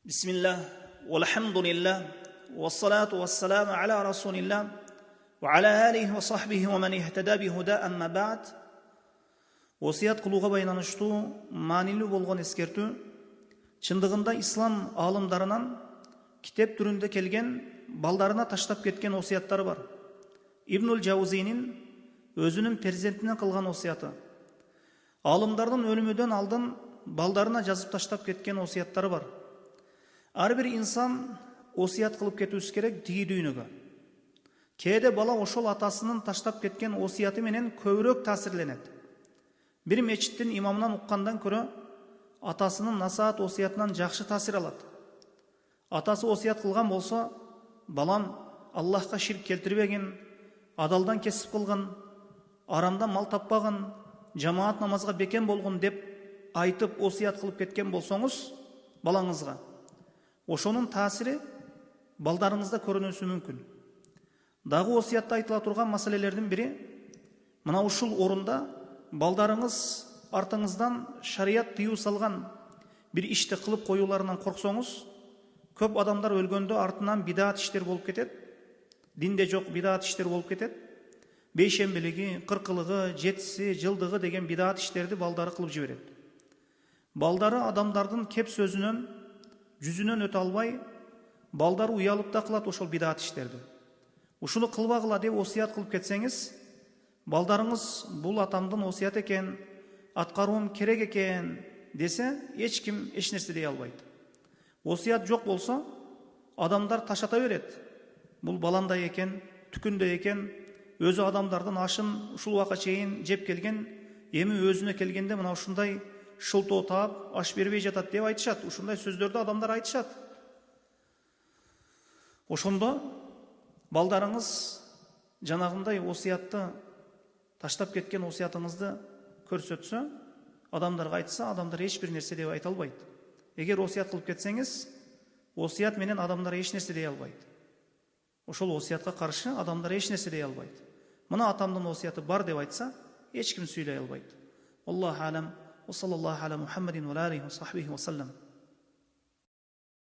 Bismillah, walhamdulillah, wassalatu wassalamu ala rasulillah, wa ala alihi wa sahbihi wa man ihtada bihuda amma ba'd. Осият кылууга байланыштуу маанилүү болгон эскертүү, чындыгында ислам аалымдарынан китеп түрүндө келген, балдарына таштап кеткен осияттары бар. Ибнул Жаузинин өзүнүн перзентине кылган осияты, аалымдардын өлүмүдөн алдын балдарына жазып таштап кеткен осияттары бар. Ар бир инсан осият кылып кетүүсү керек тиги дүйнөгө. Кээде бала ошол атасынын таштап кеткен осияты менен көбүрөөк таасирленет. Бир мечиттин имамынан уккандан көрө атасынын насаат осиятынан жакшы таасир алат. Атасы осият кылган болсо, балам Аллахка ширк келтирбегин, адалдан кесип кылгын, арамдан мал таппагын, жамаат намазга бекем болгун деп айтып осият кылып кеткен болсоңуз, балаңызга ошонун таасири балдарыңызда көрүнүшү мүмкүн. Дагы осиятта айтыла турган маселелердин бири, мына ушул орунда балдарыңыз артыңыздан шарият тыюу салган бир ишти кылып коюуларынан корксоңуз, көп адамдар өлгөндө артынан бидаат иштер болуп кетет, динде жок бидаат иштер болуп кетет. Бейшембилиги, кыркылыгы, жетиси, жылдыгы деген бидаат иштерди балдары кылып жиберет. Балдары адамдардын кеп сөзүнөн, жүзүнөн өтө албай, балдары уялып да кылат ошол бидаат иштерди. Ушуну кылбагыла деп осият кылып кетсеңиз, балдарыңыз бул атамдын осият экен, аткаруум керек экен десе, эч ким эч нерсе дей албайт. Осият жок болсо, адамдар ташата берет. Бул баландай экен, түкүндөй экен, өзү адамдардын ашын ушул убакка чейин жеп келген, эми өзүнө келгенде мына ушундай шылтоо таап, аш бербей жатат деп айтышат. Ушундай сөздөрдү адамдар айтышат. Ошондо балдарыңыз жанагындай осиятты таштап кеткен осиятыңызды көрсөтсө, адамдарга айтса, адамдар эч бир нерсе деп айта албайт. Эгер осият кылып кетсеңиз, осият менен адамдар эч нерсе дей албайт. Ошол осиятка каршы адамдар эч нерсе дей албайт. Мына атамдын осияты бар деп айтса, эч ким сүйлөй албайт. Аллаху алам. Wa sallallahu ala Muhammadin wa alihi wa sahbihi wa sallam.